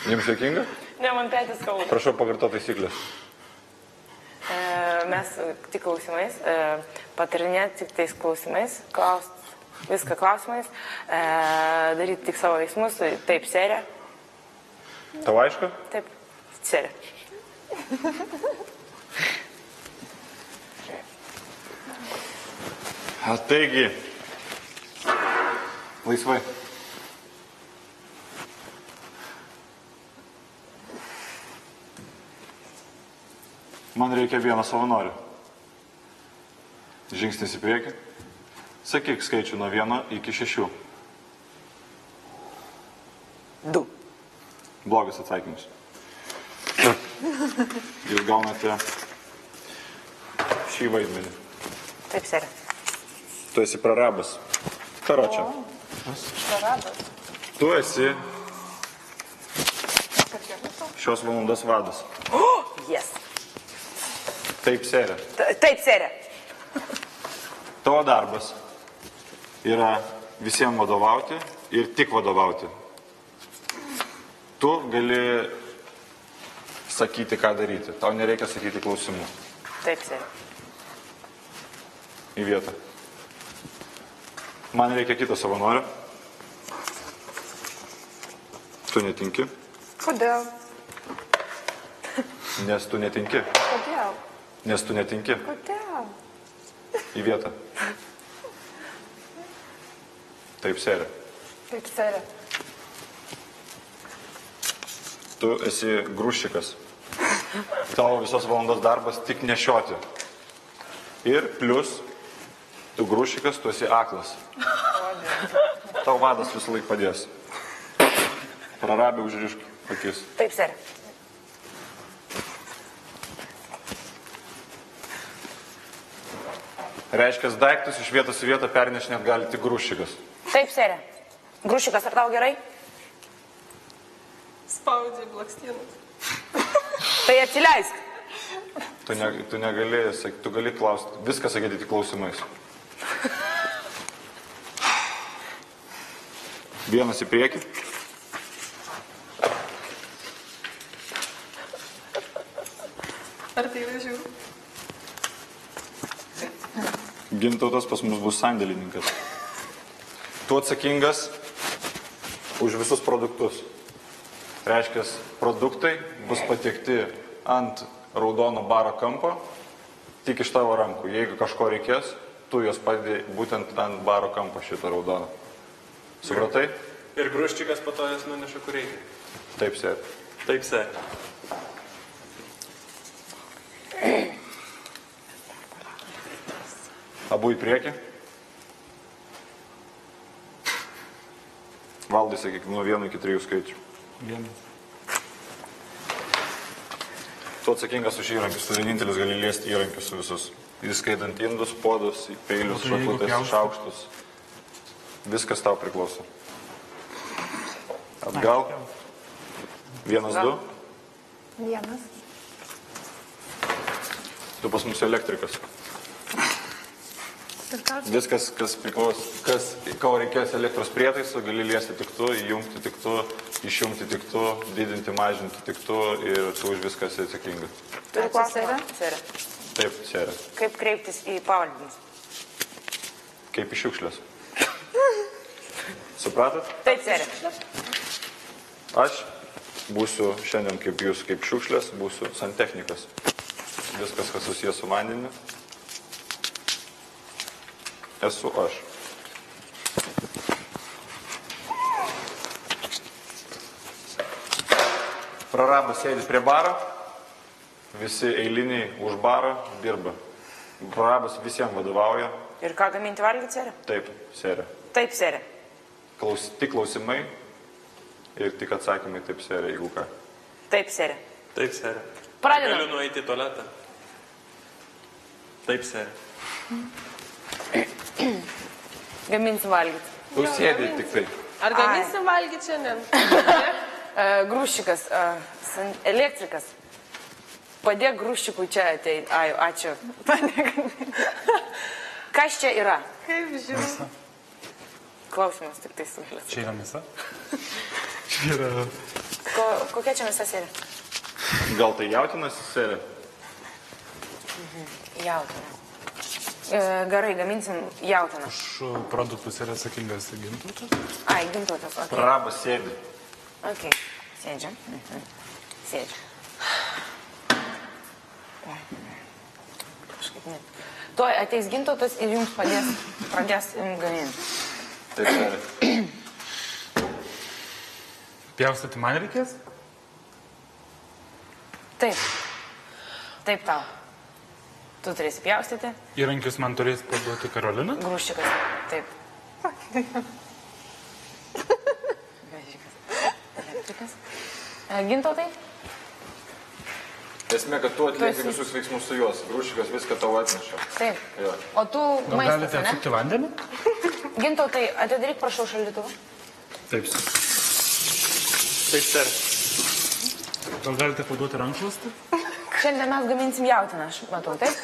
Jums juokinga? Ne, man pėtis skauda. Prašau pakartoti taisyklės. Mes tik klausimais, patarinėti tik tais klausimais, viską klausimais, daryti tik savo veiksmus, taip, serija. Tau aišku? Taip, serija. Taigi, laisvai. Man reikia vieno savanorio. Žingsnis į priekį. Sakyk skaičių nuo 1 iki 6. 2. Blogas atsakymas. Jūs gaunate šį vaidmenį. Taip, serija. Tu esi prarabas. Karočia. Prarabas. Tu esi šios valandos vadas. Yes. Taip, serija. Taip, serija. Tavo darbas yra visiems vadovauti ir tik vadovauti. Tu gali sakyti, ką daryti. Tau nereikia sakyti klausimų. Taip, serija. Į vietą. Man reikia kito savanorio. Tu netinki. Kodėl? Nes tu netinki. Kodėl? Nes tu netinki. Kodėl? Į vietą. Taip, serija. Taip, serija. Tu esi grūščikas. Tavo visos valandos darbas tik nešioti. Ir plus, tu grūščikas, tu esi aklas. Tau vadas visą laik padės. Prarabė užrišk akis. Taip, serija. Reiškia, daiktus iš vietos į vietą pernešinėt gali tik grūščikas. Taip, serija. Grūšikas, ar tau gerai? Spaudžiai blakstienas. Tai atsileisk. Tu negali, tu gali klausti, viską sakyti tik klausimais. Vienas į priekį. Ar tai yra žiūrų? Gintautas pas mus bus sandėlininkas. Tu atsakingas už visus produktus. Reiškia, produktai bus patiekti ant raudono baro kampo, tik iš tavo rankų. Jeigu kažko reikės, tu juos padėjai būtent ant baro kampo šitą raudoną. Supratai? Ir grūščikas po to jas nuneša kur reikia. Taip, sėk. Taip, sėk. Abu į priekį. Valdai, sakyk, nuo 1 iki 3 skaičių. 1. Tu atsakingas už įrankius, tu vienintelis gali liesti įrankius visus. Įskaitant indus, podus, peilius, šakutės, šaukštus. Viskas tau priklauso. Atgal. 1, 2. 1. Tu pas mus elektrikas. Viskas, kas priklauso, ko reikės elektros prietaisų, gali liesti tik tu, įjungti tik tu, išjungti tik tu, didinti, mažinti tik tu ir tu už viskas esi atsakinga. Turi klausimą? Serija. Taip, serija. Kaip kreiptis į pavaldinius? Kaip į šiukšlės. Supratot? Taip, serija. Aš būsiu šiandien kaip jūs, kaip šiukšlės, būsiu santechnikas. Viskas, kas susijęs su vandeniu, esu aš. Prarabas sėdi prie baro, visi eiliniai už baro dirba. Prarabas visiems vadovauja. Ir ką gaminti valgyti, serija? Taip, serija. Taip, serija. Tik klausimai ir tik atsakymai taip, serija, jeigu ką. Taip, serija. Taip, serija. Pradedam. Galiu nueiti į tualetą. Taip, serija. Gaminsim valgyti. Tu sėdi tik tai. Ar gaminsim valgyti šiandien? Grūščikas, elektrikas. Padėk grūščikui čia ateiti. Ai, ačiū. Kas čia yra? Kaip žiūrėjau. Klausimas tik tai suėlės. Čia yra mėsa? Čia yra Kokia čia visa serija? Gal tai jautinas serija? Jautina. Gerai, gaminsim jautiną. Už produktus yra atsakingas Gintautas. Ai, Gintautas, ok. Prarabas sėdi. Ok, sėdžiam. Sėdžiam. Kažkaip net. Tuoj ateis Gintautas ir jums pradės gaminti. Taip, serija. Pjaustyti man reikės? Taip. Taip tau. Tu turėsi pjaustyti. Įrankius man turės paduoti Karolina? Grūščikas. Taip. Elektrikas. Gintautai? Esmė, kad tu atlieki esi- visus veiksmus su juos. Grūšikas viską tau atneša. Taip. Jo. O tu Gal maistas, galite ne? atsukti vandenį? Gintautai, atidaryk prašau šaldytuvą. Taip. Taip, ser. Gal galite paduoti rankšluostį? Šiandien mes gaminsim jautiną, aš matau, taip?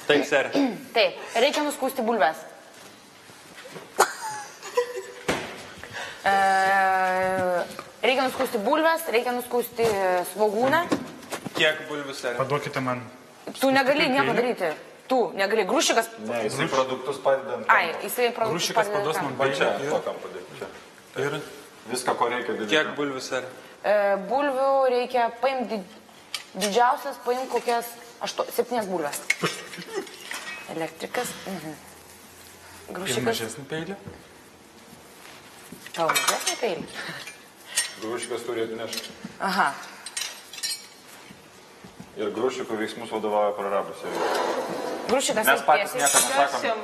Taip, ser. Taip, reikia nuskūsti bulves. Reikia nuskūsti bulves, reikia nuskūsti svogūną. Kiek bulvių, ser? Paduokite man. Tu negali nieko daryti. Tu negali. Grūšikas. Ne, jisai produktus padedant. Ai, jisai produktus Rūšikas paduos padeda man kam? Va čia, baigę. tokam padėti. Čia. Ir Viską, ko reikia daryti. Kiek bulvių, ser? Bulvių reikia paimti didžiausias, paimti kokias 7 bulves. Elektrikas. ir Grūšikas. mažesnį peilį. Tau mažesnį peilį. Grūšikas turi atnešti. Aha. Ir grūšikų veiksmus vadovauja prarabas serija. Grūšikas Mes patys tiesiai. nieko nesakom. Šiam,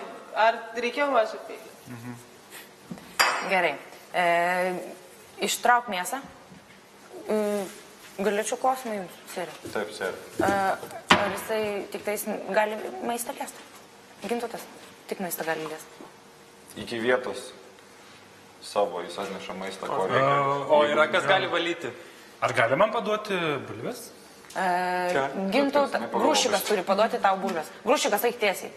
ar reikėjo mažą peilį? Gerai. Ištrauk mėsą. Galėčiau klausimą jums, serija. Taip, serija. Ar jisai tik tais gali maistą liesti? Gintautas tik maistą gali liesti. Iki vietos savo jis atneša maistą, ko reikia. O yra kas gali valyti? Ar gali man paduoti bulves? Gintautas, nepagalvojau. Grūšikas turi paduoti tau bulves. Grūšikas, eik tiesiai.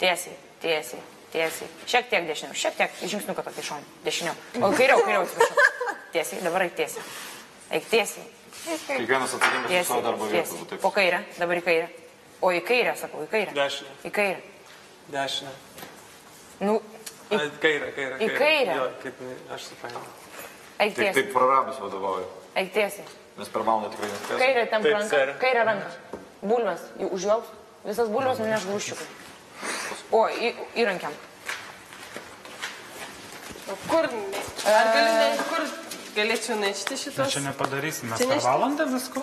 Tiesiai, tiesiai, tiesiai. Šiek tiek dešiniau, šiek tiek žingsniuką tokį šonį. Dešiniau. O kairiau, atsiprašau. Tiesiai, dabar eik tiesiai. Eik tiesiai. Kiekvienas atsakingas už savo darbo vietą. Tiesiai. Taip. Po kairę, dabar į kairę. O į kairę, sakau, į kairę. Dešinę. Į kairę. Dešinę. Nu, Ai, kairę, kairę. Į kairę. Jo, kaip aš supainėjau. eik Tik tiesiai. taip prarabas vadovauja. Eik tiesiai. Nes per valandą tikrai nespės. Kairė temp Taip, ranką. sir. Kairė ranką. Bulves. Užjaus. Visas bulves nuneš grūščiukai. O, įrankiam. O kur? Kur galėčiau nešti Mes šitos? čia nepadarysim. Mes Čia per nešti- valandą visko.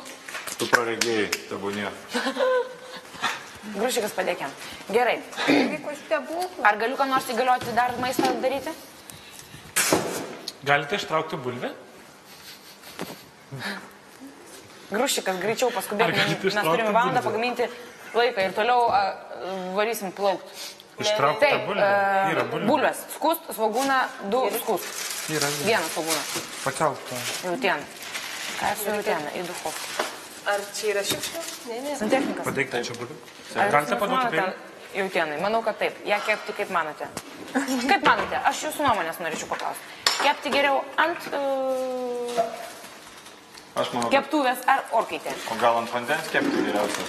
Tu praregėjai, tebūnie. Grūščiukas padėkiam. Gerai. Vyko stebuklų. Ar galiu ką nors įgalioti dar maistą daryti? Galite ištraukti bulvę? Grūščiukas, greičiau Ar paskubėk. galite Mes ištraukti turime valandą bulvę? pagaminti laiką ir toliau varysim plaukti. Ištraukti tą Taip, bulvę? Yra bulvė. bulves. Skust, svogūną, 2 skust. Yra. Vieną svogūną. Pakeltą. Jautieną. Ką su jautiena? Į duchovką. Ar čia yra šiukšlių? Ne. Santechnikas. Padėkite čia bulvę. Ar Galite jūs paduoti manote peilį? jautienai? Manau, kad taip. Ja kepti kaip manote? Kaip manote? Aš jūsų nuomonės norėčiau paklausti. Kepti geriau ant Aš manau, kad keptuvės ar orkaitė? o gal ant vandens kepti geriausia.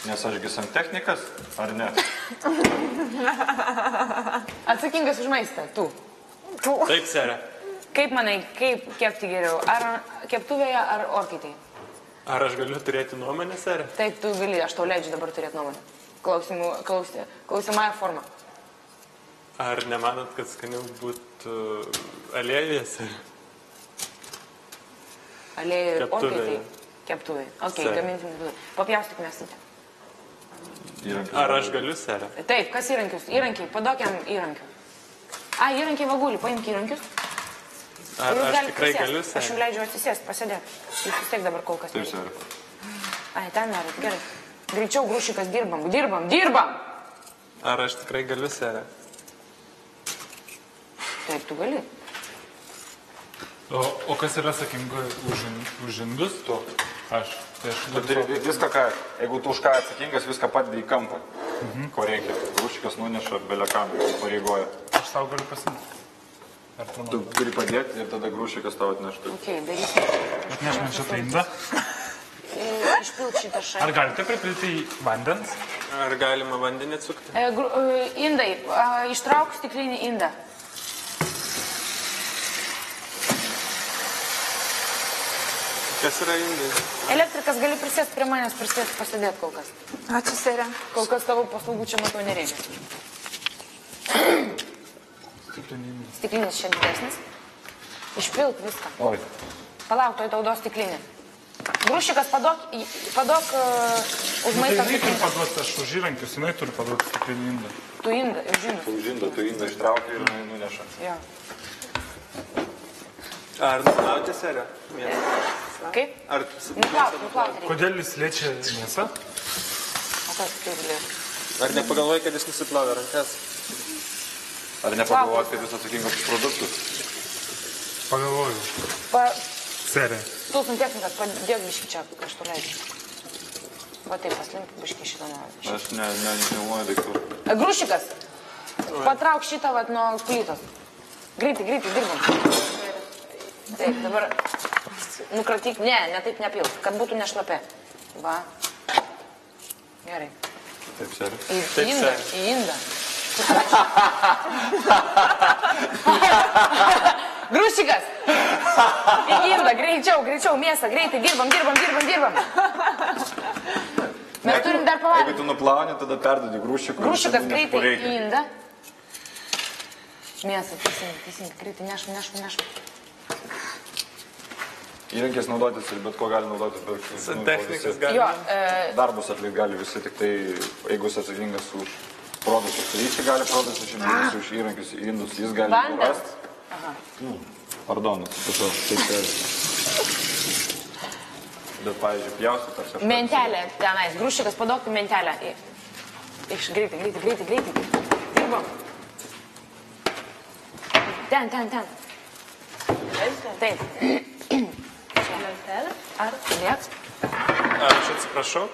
Nes ašgi santechnikas, ar ne? Atsakingas už maistą, tu. Taip, ser. Kaip manai, kaip kepti geriau? Ar keptuvėje, ar orkaitėje? Ar aš galiu turėti nuomonę, ser? Taip, tu gali, aš tau leidžiu dabar turėti nuomonę. Klausimąją formą. Ar nemanot, kad skaniau būtų aliejuje, ser? Aliejai ir Keptuvėje. orkaitėje. Keptuvėje. Ok, Sere. gaminsim keptuvėje. Papjaustyk mėsą. Įrankis. Ar aš galiu, ser? Taip, kas įrankius? Įrankiai, paduokiam įrankių. A, įrankiai vagulį, paimk įrankius. Ar Jūs aš galite tikrai prisėst. galiu, Aš ser? jums leidžiu atsisėsti, pasėdėti. Jūs vis tiek dabar kol kas. Taip, nereikia. serija. Ai, ten norit, gerai. Greičiau grūšikas dirbam, dirbam, dirbam. Ar aš tikrai galiu, ser? Taip, tu gali. O kas yra atsakinga už indus? Tu. Aš. Tai aš Tu turi viską, ką, jeigu tu už ką atsakingas, viską padedi į kampą. Ko reikia. Grūšikas nuneša belekam, pareigoja. Aš savo galiu pasimti. Ar tu Tu turi padėti ir tada grūšikas tau atneštų. Ok, darysim. atneš man šitą indą? Išpilt šitą Ar šalį. galite pripilti į vandens? Ar galima vandenį atsukti? Indai, ištrauk stiklinį indą. Kas yra indai? Elektrikas gali prisėsti prie manęs, prisėsti pasidėti kol kas. Ačiū, serė. Kol kas tavo paslaugų čia matau nereikia. Stiklinį indą. Stiklinis čia didesnis. Išpilt viską. Oi. Palauk, toj taudos stiklinė. Grūšikas padok už Tai maistą jinai turi stiklinę. paduoti, aš už įrankius, jinai turi paduoti stiklinį indą. Tu indą, ir žinai. Tu indą ištraukia ir nuneša. Jo. Ar nuplauti serę? Kaip? Ar Nuplauk reikia. Kodėl jis liečia mėsą? O kas tai liečia? Ar nepagalvoji, kad jis nusiplavė rankas? Ar nepagalvojat, kad jis atsakingas už produktus? Pagalvoju. Serija. Tu santechnikas, padėk biškį čia, aš tu leidžiu. Va taip, paslink biškį šitą nuo. Aš nežinau daiktų. Grūšikas, patrauk šitą vat nuo plytos. Greitai, dirbam. Taip, dabar nukratyk, ne taip nepilk, kad būtų nešlapė. Va. Gerai. Taip, serija. Į indą. Grūšikas! Į indą, greičiau, mėsą, greitai, dirbam. Mes turim dar Jeigu pavalgyti. tu nuplauni, tada perdodi grūšikui. Grūšikas greitai į indą. Mėsą, teisingai, greitai, nešam. Įrankės naudotis ir bet ko gali naudotis. Santechnikas Bet gali. Jo, darbus atlikti gali visi, tik tai jeigu jis atsakingas už produktus, tai jis gali produktus išimti už įrankius, indus, jis gali Vandens. rasti. Pardon, atsiprašau, taip ir. Bet, pavyzdžiui, pjaustyt ar kažką. mentelė tenais, grūšikas padokti mentelę. Greitai. Dirbam. Ten. Taip. Ar lieks? Ar aš atsiprašau?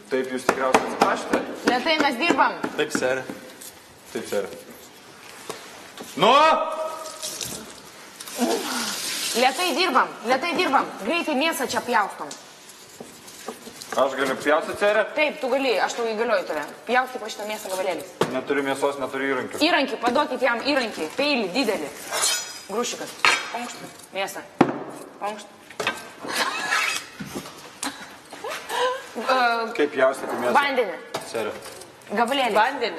Taip, jūs tikriausiai atsiprašėte. Lietai mes dirbam. Taip, serė. Taip, serija. Nu! Lietai dirbam. Greitai mėsą čia pjaustom. Aš galiu pjaustyti, serija? Taip, tu gali, aš tau įgalioju tave. Pjausti po šitą mėsą gabalėlis. Neturiu mėsos, neturiu įrankių. Įrankį, paduokit jam įrankį. Peilį didelį. Grūšikas. Ponkšt. Mėsą. Ponkšt. Kaip pjaustyti mėsą? Vandenį. Serija. Gabalėlį.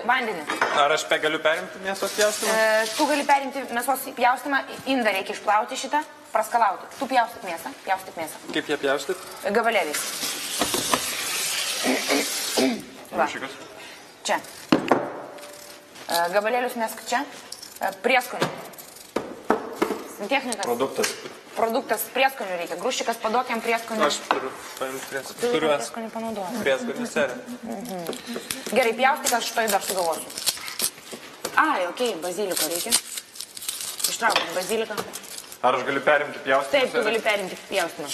Vandenį. Ar aš galiu perimti mėsos pjaustymą? Tu gali perimti mėsos pjaustymą. Indą reikia išplauti šitą. Praskalauti. Tu pjaustyk mėsą. Kaip ją pjaustyt? Gabalėliais. Va. Grūšikas. Čia. Gabalėlius mesk čia. Prieskonių. Technikas. Produktas prieskonių reikia. Grūšikas paduok jam prieskonių. Aš turiu paimti prieskonių. Tu Kuriuos? prieskonių panaudoji. Prieskonių serė. Gerai, pjaustyk, aš šitoj dar sugalvosiu. Ai, okei, baziliko reikia. Ištraukit baziliką. Ar aš galiu perimti pjaustymą? Taip, tu gali perimti pjaustymą.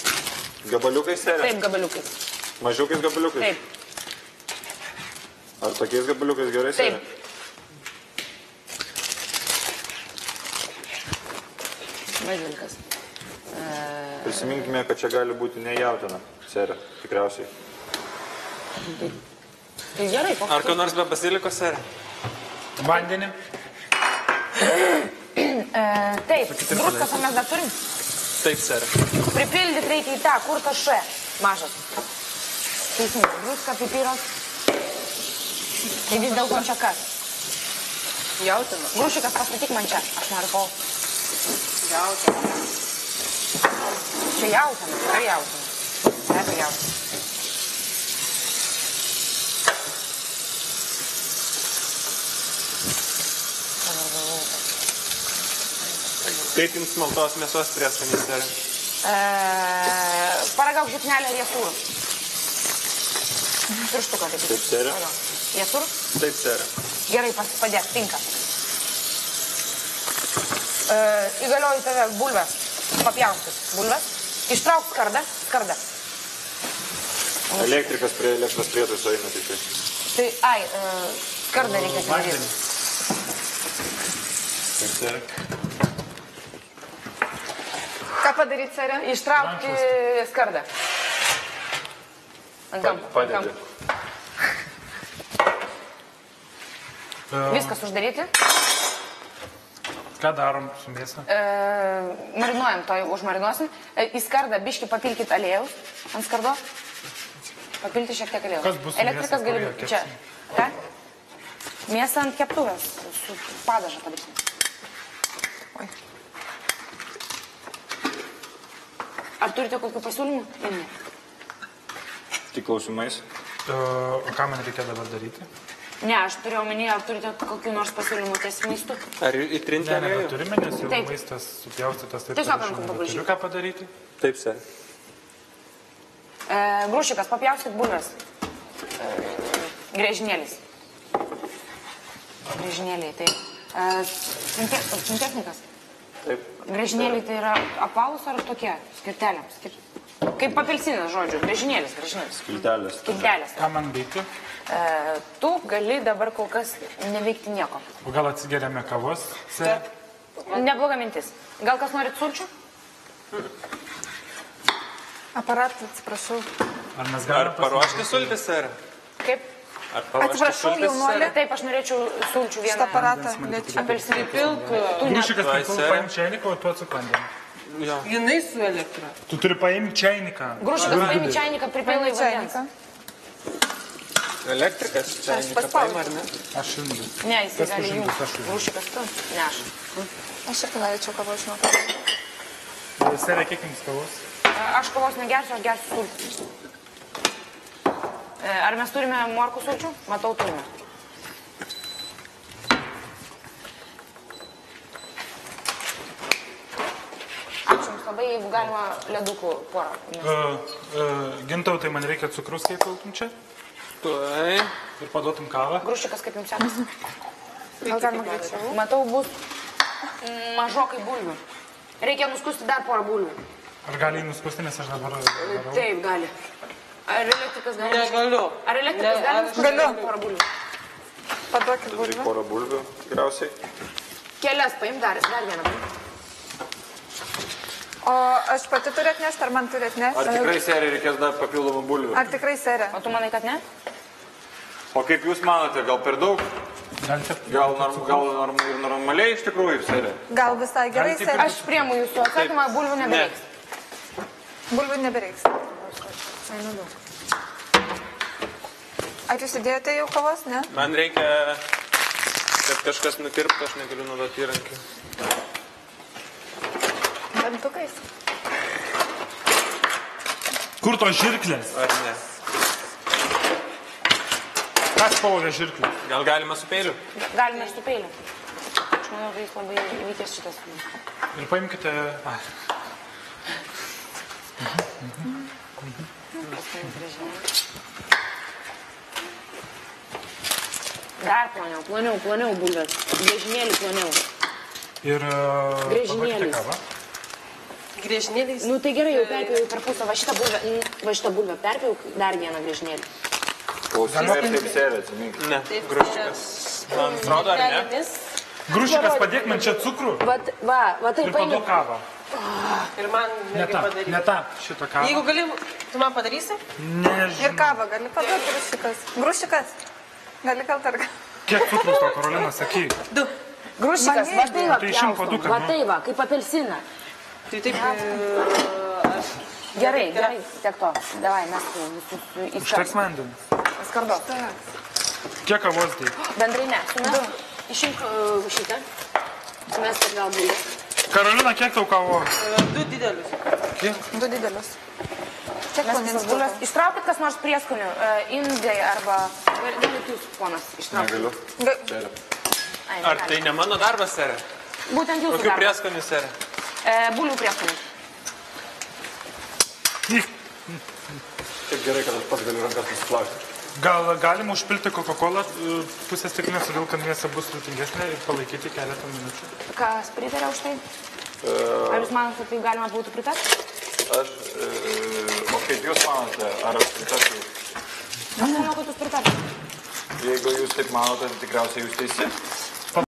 Gabaliukais, serija? Taip, gabaliukais. Mažiukais gabaliukais? Taip, Ar tokiais gabaliukais gerai, serija? taip. Bazilikas. Prisiminkime, kad čia gali būti ne jautiena, serija, tikriausiai. Tai gerai, koks. Ar ko nors be baziliko serė? Vandenį. Taip, druskas mes dar turim. Taip, serė. Pripildyt reikia į tą, kur tas š mažas. Teisingai, druska, pipiras. Tai vis dėlto čia kas? Jautiena. Grūšikas, pastatyk man čia, aš noriu kol. Jautiena. Čia jautiena, tikrai jautiena. Nebe jautiena. Kaip jums maltos mėsos prieskonį serė? Paragauk žipnelę riesūrų. Pirštuką taip. Taip, serija. Riesūrų? Taip, serė. Gerai, padėk, tinka. Įgalioju tave bulves, papjaustus bulves. Ištrauk skardą. Elektrikas prie elektros prietaiso eina tik tai. Tai, skardą reikia atidaryti. Kaip serė? Ką padaryti, serė? Ištraukti skardą. Ant kampo. Padedi. Viskas uždaryti. Ką darom su mėsa? Marinuojam, to užmarinuosim. Į skardą biškį papilkit aliejus ant skardo. Papilti šiek tiek aliejus. Kas bus su Elektrikas mėsa, gali kurioje čia. kepsim? Ką? Mėsą ant keptuvės. Su padažą padarysim. Ar turite kokių pasiūlymų? Ne. Tik klausimais. O ką man reikia dabar daryti? Ne, aš turėjau minėję, ar turite kokių nors pasiūlymų ties maistu. Ar įtrinti Ne, aliejų? nebeturime, nes jau Taip. maistas supjaustytas taip. Tiesiog kad aš rankom nebeturiu pabraižyk. ką padaryti. Taip, serė. Grūšikas, papjaustyk bulves. Grėžinėlis. Grėžinėliai, tai. Santechnikas. Taip. Grėžinėliai tai yra apvalūs ar tokie? Skirtelė. Kaip papilsinas, žodžiu. Grėžinėlis. Skiltelės. Skirtelės. Ką man veikti? Tu gali dabar kol kas neveikti nieko. O gal atsigeriame kavos? Serė? Nebloga mintis. Gal kas norit sulčių? Aparatą, atsiprašau. Ar mes Ar galime paruošti sultis, serė? Kaip? Ar paruošti Atsiprašau, sultis, jaunuolė. serė? Taip, aš norėčiau sulčių vieną. Šitą aparatą lėčiau. Apelsinį pilk. Tu ne. Grūšikas, Vai, tu serė. paimk čainiką, o tu atsukandam. Jo. Jinai su elektra. Tu turi paimti čainiką. Grūšikas, paimi čainiką, pripilai vandens. Elektrikas čia paspaudžiu. paima, ar ne? Aš šundu. Ne, jis Kas gali užimtas, jungti. aš užimtas. Grūšikas tu? Ne, aš. Aš irgi norėčiau kavos, žinau. Serė, kiek jums kavos? Aš kavos negersiu, aš gersiu sulčių. Ar mes turime morkų sulčių? Matau, turime. Ačiū Jums labai, jeigu galima ledukų porą. Gintautai, man reikia cukrus, kaip piltum čia. Tuoj. Ir paduotum kavą. Grūšikas, kaip Jums sekasi? Gal galima greičiau? Matau, bus mažokai bulvių. Reikia nuskusti dar porą bulvių. Ar gali nuskusti, nes aš dabar darau? Taip, gali. Ar elektrikas gali? Negaliu. Ar elektrikas Ne, gali aš nuskusti galiu. porą bulvių? Paduokit Turi bulvę. porą bulvių, tikriausiai. Kelias paim, dar vieną paim. O aš pati turiu atnešti, ar man turi atnešti? Ar tikrai seriai reikės dar papildomų bulvių? Ar tikrai serė? O tu manai, kad ne? O kaip jūs manote, gal per daug? Galite... Gal ir normaliai iš tikrųjų serė? Gal visai gerai Gal tik- serė? Aš priemu jūsų atsakymą, bulvių nebereiks. Bulvių nebereiks. Ar jūs įdėjote jau kavos, ne? Man reikia, kad kažkas nukirptų, aš negaliu naudoti įrankių. Dantukais. Kur tos žirklės? Ar ne? Kas pavogė žirklės? Gal galima su peiliu? Galime ir su peiliu. Aš manau, kad jis labai įvykęs šitas. Ir paimkite... Ai. Dar ploniau bulvės. Grėžinėlį ploniau. Ir... Griežinėlis. paduokite kavą. Griežinėliais. Nu tai gerai, jau perpėjau per pusę. Va šitą bulvę perpėjau dar vieną grėžinėlį. Klausimai ir taip serė, atsiminkit. Ne, gruščiukas. Man atrodo, ar ne? Grūšikas, padėk man čia cukrų Va tai ir paimi. paduok kavą. Ir man Ne reikia tą, padaryti. ne tą, šitą kavą. Jeigu gali, tu man padarysi? Nežinau. Ir kavą gali paduoti grūšikas. Grūšikas. Gali gal targa. Kiek cukrus to, Karolina, sakyk. Du. Grūšikas, va tai va, Tai išimk paduką, va nu. tai va, kaip apelsiną. Tai taip, aš Gerai, tiek to. Davai, mes visus į Užteks vandenį. skardo. Kiek kavos dėti? Bendrai ne. Sumes, išimk šitą. Sumes ir gal bulvės. Karolina, kiek tau kavos? du didelius. Du didelius. Kiek Mes vandens visas bulves. bulvės? Ištraukit kas nors prieskonių. Indai arba... Galit jūs, ponas, ištraukti. Negaliu. Serė. Ar tai ne mano darbas, serė? Būtent jūsų Kokių darbas. prieskonių, serė? Bulvių prieskonių. Taip gerai, kad aš pats galiu rankas nusiplauti. Gal galima užpilti Coca-Cola pusę stiklinės, todėl kad mėsa bus rutingesnė ir palaikyti keletą minučių. Kas pritarė už tai? Ar jūs manote, kad tai galima būtų pritarti? Aš, o kaip jūs manote, ar aš pritarčiau? Aš manau, kad jūs pritarėte. Jeigu jūs taip manote, tai tikriausiai jūs teisi.